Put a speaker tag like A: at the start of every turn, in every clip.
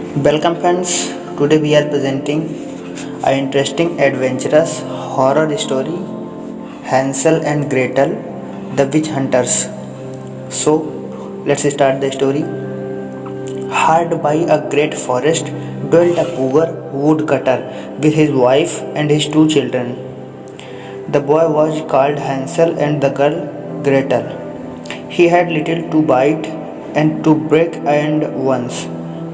A: Welcome friends. Today we are presenting an interesting adventurous horror story, Hansel and Gretel, the witch hunters. So, let's start the story. Hard by a great forest dwelt a poor woodcutter with his wife and his two children. The boy was called Hansel and the girl Gretel. He had little to bite and to break, and once,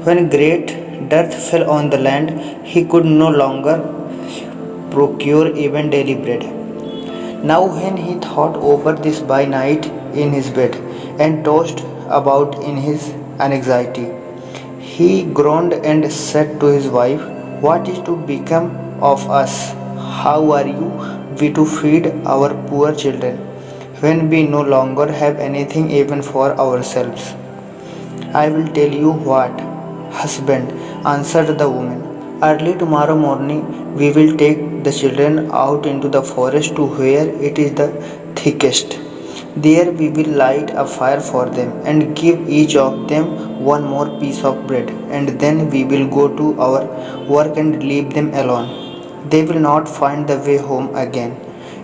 A: when great dearth fell on the land, he could no longer procure even daily bread. Now, when he thought over this by night in his bed and tossed about in his anxiety, he groaned and said to his wife, "What is to become of us? How are we to feed our poor children when we no longer have anything even for ourselves?" "I will tell you what, husband," answered the woman. "Early tomorrow morning we will take the children out into the forest to where it is the thickest. There we will light a fire for them and give each of them one more piece of bread, and then we will go to our work and leave them alone. They will not find the way home again,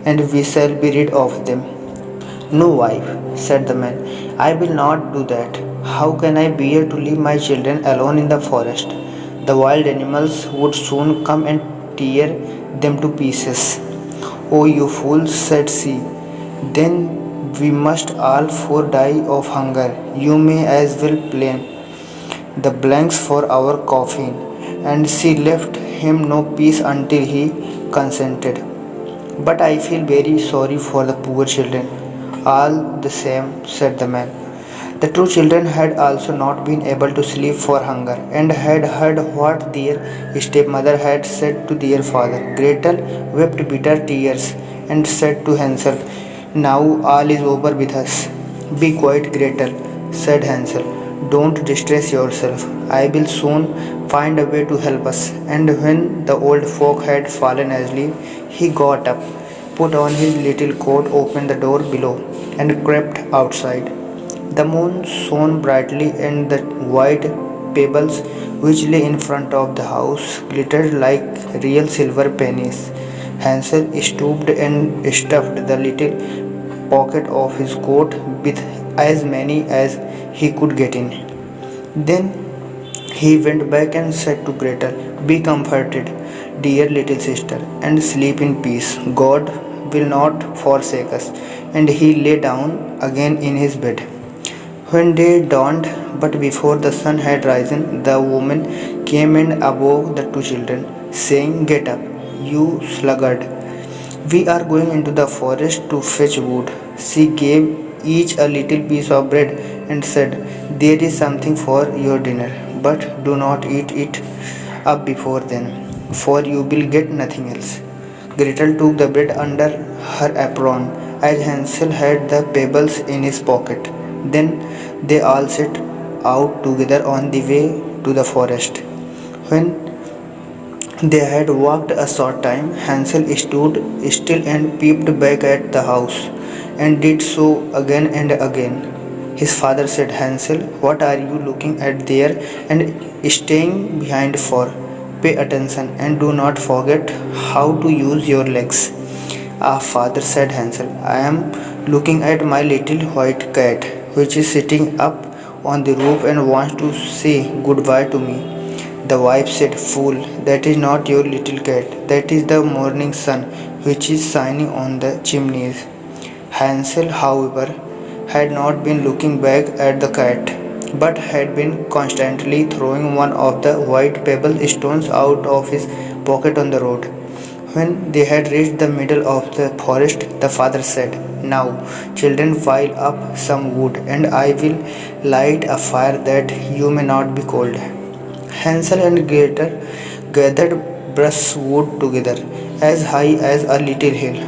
A: and we shall be rid of them." "No, wife," said the man, "I will not do that. How can I bear to leave my children alone in the forest? The wild animals would soon come and tear them to pieces." "Oh, you fool," said she, "then we must all four die of hunger. You may as well plan the blanks for our coffin." And she left him no peace until he consented. "But I feel very sorry for the poor children." "All the same," said the man. The two children had also not been able to sleep for hunger, and had heard what their stepmother had said to their father. Gretel wept bitter tears and said to Hansel, "Now all is over with us." "Be quiet, Gretel," said Hansel. "Don't distress yourself. I will soon find a way to help us." And when the old folk had fallen asleep, he got up, put on his little coat, opened the door below, and crept outside. The moon shone brightly, and the white pebbles which lay in front of the house glittered like real silver pennies. Hansel stooped and stuffed the little pocket of his coat with as many as he could get in. Then he went back and said to Gretel, "Be comforted, dear little sister, and sleep in peace. God will not forsake us." And he lay down again in his bed. When day dawned, but before the sun had risen, the woman came and awoke the two children, saying, "Get up, you sluggard. We are going into the forest to fetch wood." She gave each a little piece of bread and said, "There is something for your dinner, but do not eat it up before then, for you will get nothing else." Gretel took the bread under her apron, as Hansel had the pebbles in his pocket. Then they all set out together on the way to the forest. When they had walked a short time, Hansel stood still and peeped back at the house, and did so again and again. His father said, "Hansel, what are you looking at there and staying behind for? Pay attention and do not forget how to use your legs." "Ah, father," said Hansel, "I am looking at my little white cat, which is sitting up on the roof and wants to say goodbye to me." The wife said, "Fool, that is not your little cat. That is the morning sun, which is shining on the chimneys." Hansel, however, had not been looking back at the cat, but had been constantly throwing one of the white pebble stones out of his pocket on the road. When they had reached the middle of the forest, the father said, "Now, children, pile up some wood, and I will light a fire that you may not be cold." Hansel and Gretel gathered brushwood together, as high as a little hill.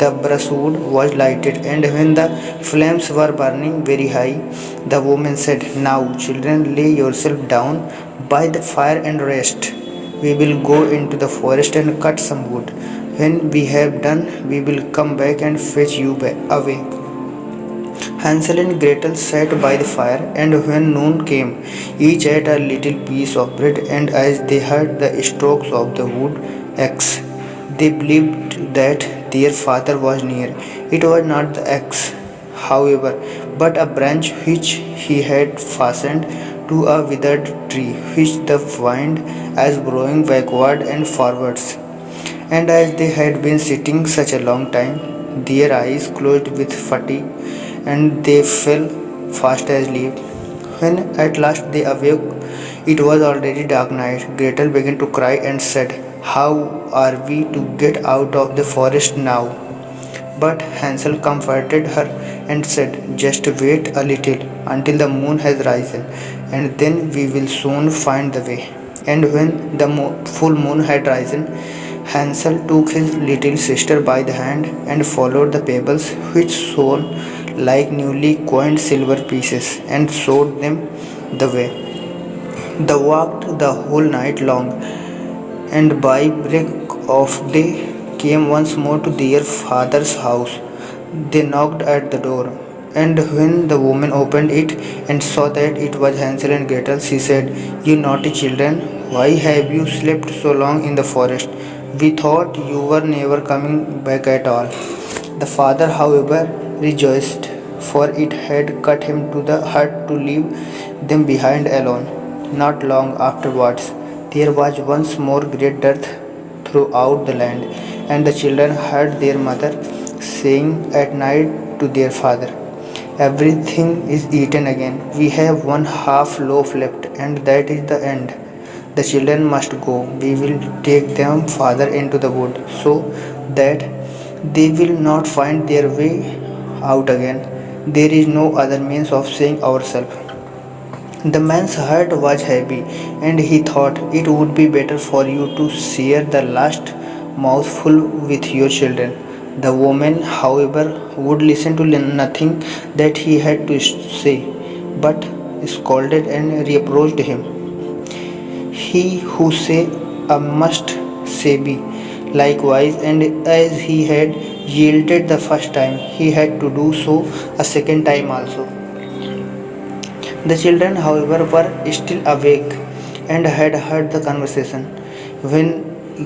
A: The brushwood was lighted, and when the flames were burning very high, the woman said, "Now, children, lay yourself down by the fire and rest. We will go into the forest and cut some wood. When we have done, we will come back and fetch you away." Hansel and Gretel sat by the fire, and when noon came, each ate a little piece of bread, and as they heard the strokes of the wood axe, they believed that their father was near. It was not the axe, however, but a branch which he had fastened to a withered tree, which the wind was blowing backward and forwards. And as they had been sitting such a long time, their eyes closed with fatigue, and they fell fast asleep. When at last they awoke, it was already dark night. Gretel began to cry and said, "How are we to get out of the forest now?" But Hansel comforted her and said, "Just wait a little until the moon has risen, and then we will soon find the way." And when the full moon had risen, Hansel took his little sister by the hand and followed the pebbles which shone like newly coined silver pieces and showed them the way. They walked the whole night long, and by break of day came once more to their father's house. They knocked at the door, and when the woman opened it and saw that it was Hansel and Gretel, she said, "You naughty children, why have you slept so long in the forest? We thought you were never coming back at all." The father, however, rejoiced, for it had cut him to the heart to leave them behind alone. Not long afterwards, there was once more great dearth throughout the land, and the children heard their mother saying at night to their father, "Everything is eaten again. We have one half loaf left, and that is the end. The children must go. We will take them farther into the wood, so that they will not find their way out again. There is no other means of saving ourselves." The man's heart was heavy, and he thought, "It would be better for you to share the last mouthful with your children." The woman, however, would listen to nothing that he had to say, but scolded and reproached him. He who say a must say be. Likewise, and as he had yielded the first time, he had to do so a second time also. The children, however, were still awake and had heard the conversation. When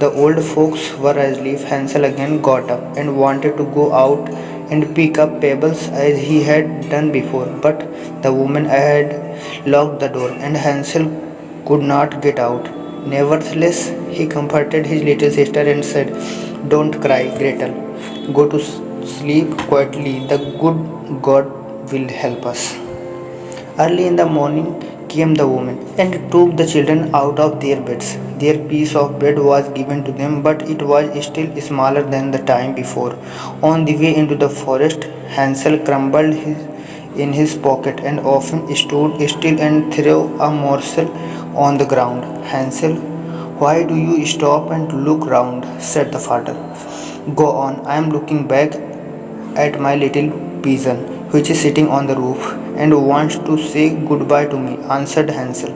A: the old folks were asleep, Hansel again got up and wanted to go out and pick up pebbles as he had done before, but the woman had locked the door, and Hansel could not get out. Nevertheless, he comforted his little sister and said, "Don't cry, Gretel. Go to sleep quietly. The good God will help us." Early in the morning came the woman and took the children out of their beds. Their piece of bread was given to them, but it was still smaller than the time before. On the way into the forest, Hansel crumbled in his pocket and often stood still and threw a morsel on the ground. "Hansel, why do you stop and look round?" said the father. "Go on, I am looking back at my little pigeon, which is sitting on the roof and wants to say goodbye to me," answered Hansel.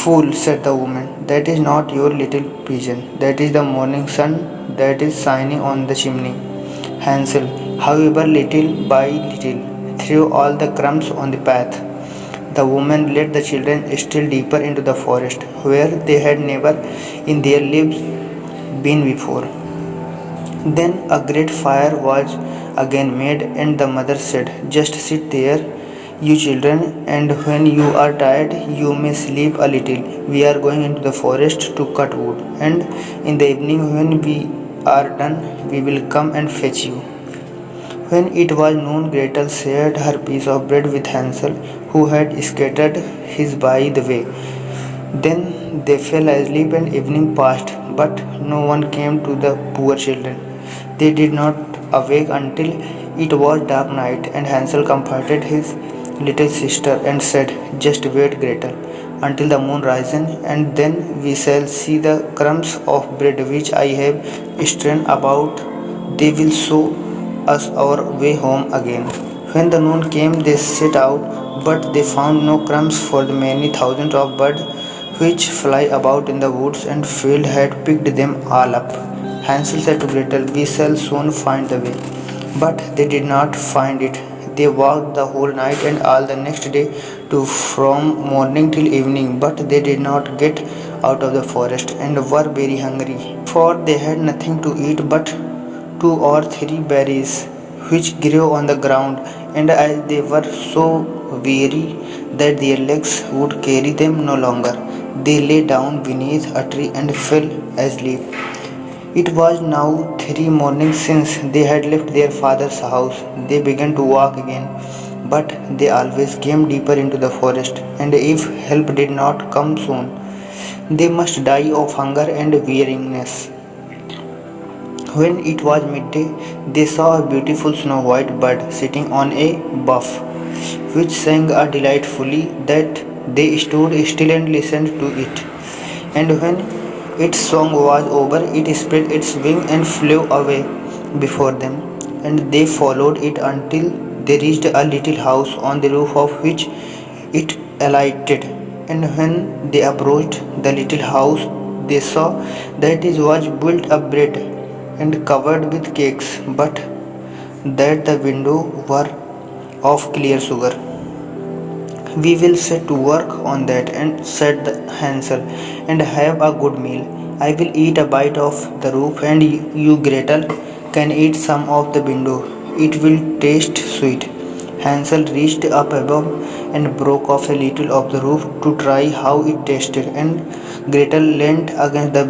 A: "Fool," said the woman, "that is not your little pigeon. That is the morning sun that is shining on the chimney." Hansel, however, little by little, threw all the crumbs on the path. The woman led the children still deeper into the forest, where they had never in their lives been before. Then a great fire was again made, and the mother said, "Just sit there, you children, and when you are tired, you may sleep a little. We are going into the forest to cut wood, and in the evening, when we are done, we will come and fetch you." When it was noon, Gretel shared her piece of bread with Hansel, who had scattered his by the way. Then they fell asleep, and evening passed, but no one came to the poor children. They did not awake until it was dark night, and Hansel comforted his little sister and said, "Just wait, Gretel, until the moon rises, and then we shall see the crumbs of bread which I have strewn about. They will show us our way home again." When the noon came, they set out, but they found no crumbs, for the many thousands of birds which fly about in the woods and field had picked them all up. Hansel said to Gretel, "We shall soon find the way." But they did not find it. They walked the whole night and all the next day to from morning till evening, but they did not get out of the forest and were very hungry, for they had nothing to eat but two or three berries which grew on the ground, and as they were so weary that their legs would carry them no longer, they lay down beneath a tree and fell asleep. It was now 3 mornings since they had left their father's house. They began to walk again, but they always came deeper into the forest, and if help did not come soon, they must die of hunger and weariness. When it was midday, they saw a beautiful snow white bird sitting on a buff, which sang delightfully that they stood still and listened to it. And when its song was over, it spread its wing and flew away before them, and they followed it until they reached a little house on the roof of which it alighted. And when they approached the little house, they saw that it was built of bread and covered with cakes, but that the windows were of clear sugar. We will set to work on that, and said Hansel, and have a good meal. I will eat a bite of the roof, and you, Gretel, can eat some of the window. It will taste sweet. Hansel reached up above and broke off a little of the roof to try how it tasted, and Gretel leaned against the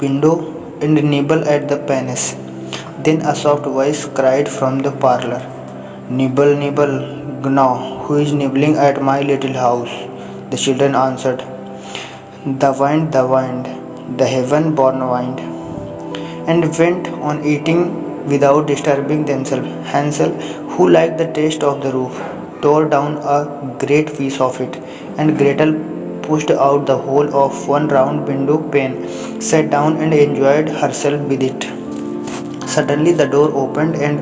A: window and nibbled at the panes. Then a soft voice cried from the parlor, "Nibble, nibble, gnaw, who is nibbling at my little house?" The children answered, the wind, the heaven born wind, and went on eating without disturbing themselves. Hansel, who liked the taste of the roof, tore down a great piece of it, and Gretel pushed out the whole of one round window pane, sat down and enjoyed herself with it. Suddenly the door opened, and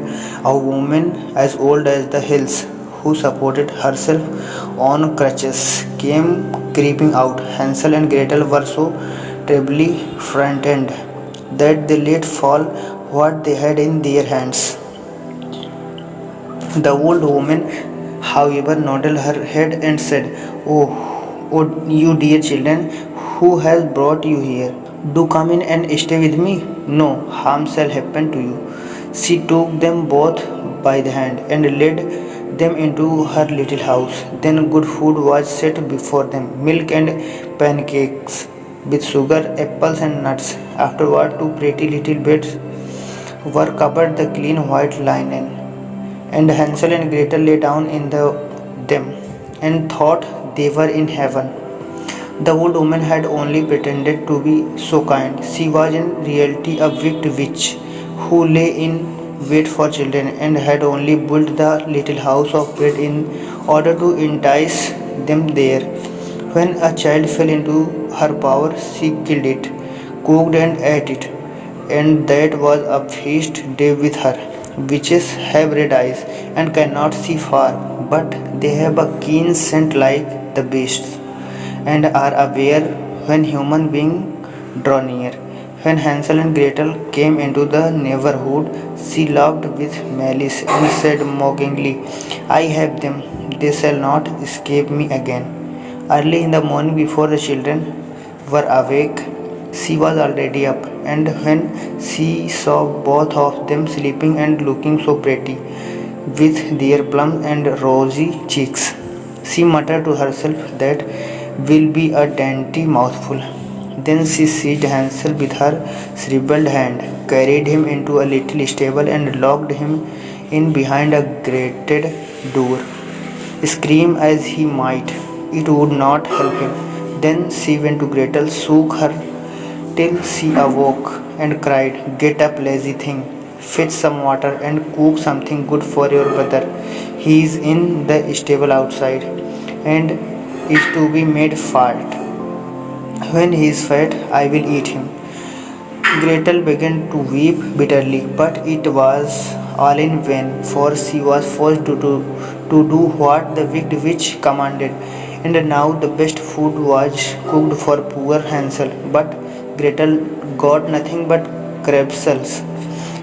A: a woman as old as the hills, who supported herself on crutches, came creeping out. Hansel and Gretel were so terribly frightened that they let fall what they had in their hands. The old woman, however, nodded her head and said, "Oh, you dear children, who has brought you here? Do come in and stay with me. No harm shall happen to you." She took them both by the hand and led them into her little house. Then good food was set before them, milk and pancakes with sugar, apples and nuts. Afterward, two pretty little beds were covered the clean white linen, and Hansel and Gretel lay down in them and thought they were in heaven. The old woman had only pretended to be so kind. She was in reality a wicked witch who lay in wait for children, and had only built the little house of bread in order to entice them there. When a child fell into her power, she killed it, cooked and ate it, and that was a feast day with her. Witches have red eyes and cannot see far, but they have a keen scent like the beasts, and are aware when human beings draw near. When Hansel and Gretel came into the neighborhood, she laughed with malice and said mockingly, "I have them, they shall not escape me again." Early in the morning, before the children were awake, she was already up, and when she saw both of them sleeping and looking so pretty, with their plump and rosy cheeks, she muttered to herself, "That will be a dainty mouthful." Then she seized Hansel with her shriveled hand, carried him into a little stable, and locked him in behind a grated door. Scream as he might, it would not help him. Then she went to Gretel, shook her till she awoke, and cried, "Get up, lazy thing, fetch some water and cook something good for your brother. He is in the stable outside, and is to be made fat. When he is fat, I will eat him." Gretel began to weep bitterly, but it was all in vain, for she was forced to do what the wicked witch commanded. And now the best food was cooked for poor Hansel, but Gretel got nothing but crabshells.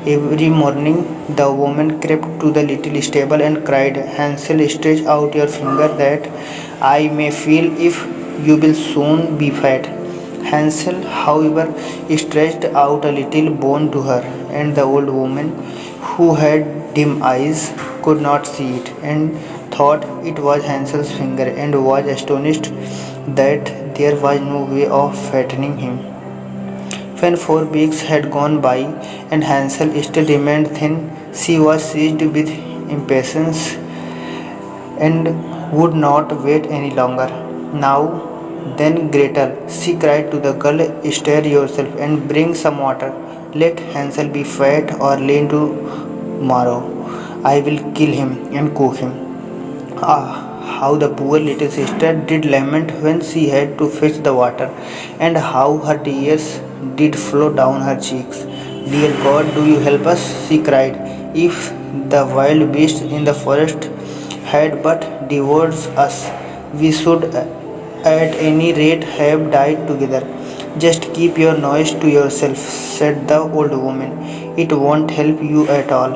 A: Every morning the woman crept to the little stable and cried, Hansel, stretch out your finger that I may feel if you will soon be fat. Hansel, however, stretched out a little bone to her, and the old woman, who had dim eyes, could not see it, and thought it was Hansel's finger, and was astonished that there was no way of fattening him. When 4 weeks had gone by and Hansel still remained thin, she was seized with impatience and would not wait any longer. Now, then, Gretel, she cried to the girl, stir yourself and bring some water. Let Hansel be fat or lean tomorrow. I will kill him and cook him. Ah, how the poor little sister did lament when she had to fetch the water, and how her tears did flow down her cheeks. Dear God, do you help us? She cried. If the wild beasts in the forest had but devoured us, we should at any rate have died together. Just keep your noise to yourself, said the old woman. It won't help you at all.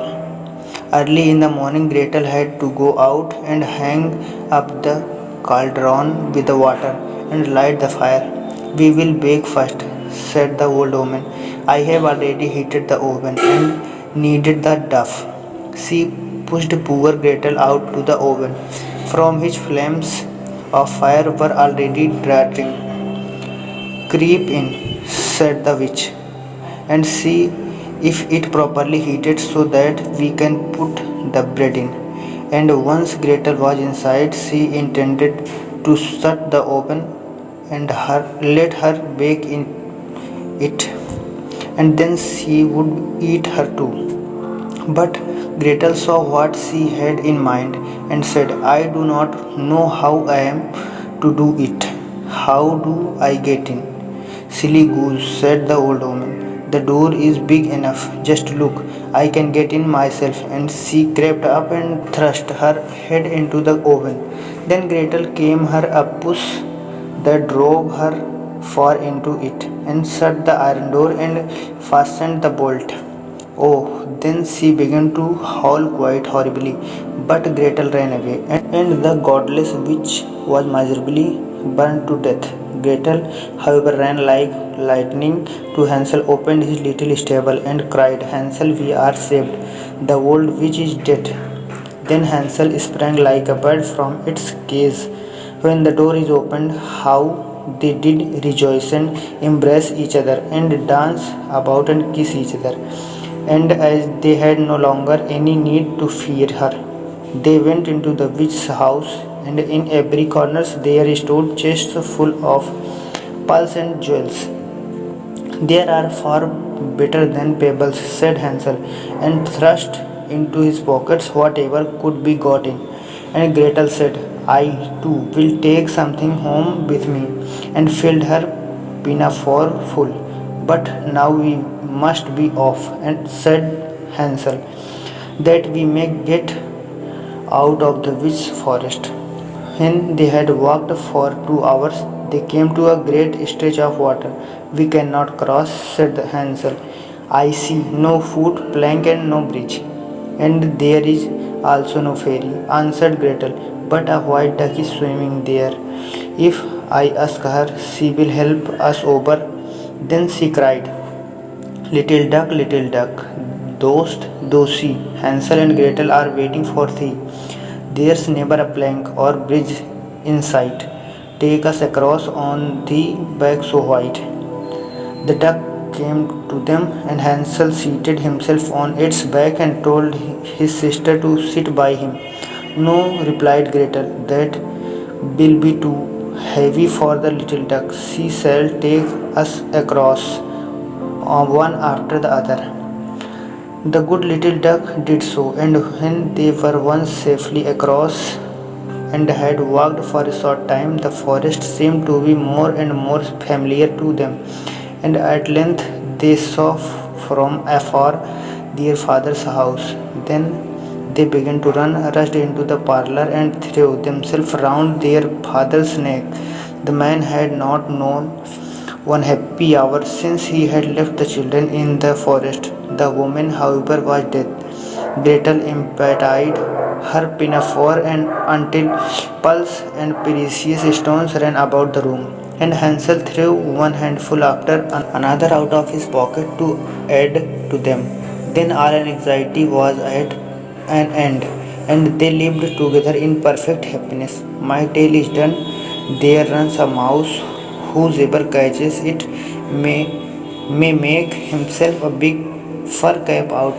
A: Early in the morning, Gretel had to go out and hang up the cauldron with the water and light the fire. We will bake first, said the old woman. I have already heated the oven and kneaded the dough. She pushed poor Gretel out to the oven, from which flames of fire were already darting. Creep in, said the witch, and see if it properly heated so that we can put the bread in. And once Gretel was inside, she intended to shut the oven and let her bake in it, and then she would eat her too. But Gretel saw what she had in mind and said, I do not know how I am to do it. How do I get in? Silly goose, said the old woman. The door is big enough. Just look, I can get in myself. And she crept up and thrust her head into the oven. Then Gretel came her a push that drove her far into it, and shut the iron door and fastened the bolt. Oh, then she began to howl quite horribly, but Gretel ran away, and the godless witch was miserably burned to death. Gretel, however, ran like lightning to Hansel, opened his little stable, and cried, Hansel, we are saved. The old witch is dead. Then Hansel sprang like a bird from its cage. When the door is opened, how they did rejoice and embrace each other and dance about and kiss each other. And as they had no longer any need to fear her, they went into the witch's house, and in every corner there stood chests full of pearls and jewels. There are far better than pebbles, said Hansel, and thrust into his pockets whatever could be got in. And Gretel said, I too will take something home with me, and filled her pinafore full. But now we must be off, and said Hansel, that we may get out of the witch forest. When they had walked for 2 hours, they came to a great stretch of water. We cannot cross, said Hansel. I see no foot plank and no bridge. And there is also no ferry, answered Gretel, but a white duck is swimming there. If I ask her, she will help us over. Then she cried, little duck, dost thou see, Hansel and Gretel are waiting for thee. There's never a plank or bridge in sight. Take us across on thy back so white. The duck came to them, and Hansel seated himself on its back and told his sister to sit by him. No, replied Gretel, that will be too heavy for the little duck. She shall take us across, one after the other. The good little duck did so, and when they were once safely across and had walked for a short time, the forest seemed to be more and more familiar to them, and at length they saw from afar their father's house. Then they began to run, rushed into the parlor, and threw themselves round their father's neck. The man had not known one happy hour since he had left the children in the forest. The woman, however, was dead. Gretel emptied her pinafore and until pearls and precious stones ran about the room, and Hansel threw one handful after another out of his pocket to add to them. Then all anxiety was at an end, and they lived together in perfect happiness. My tale is done. There runs a mouse, whosoever catches it may make himself a big fur cap out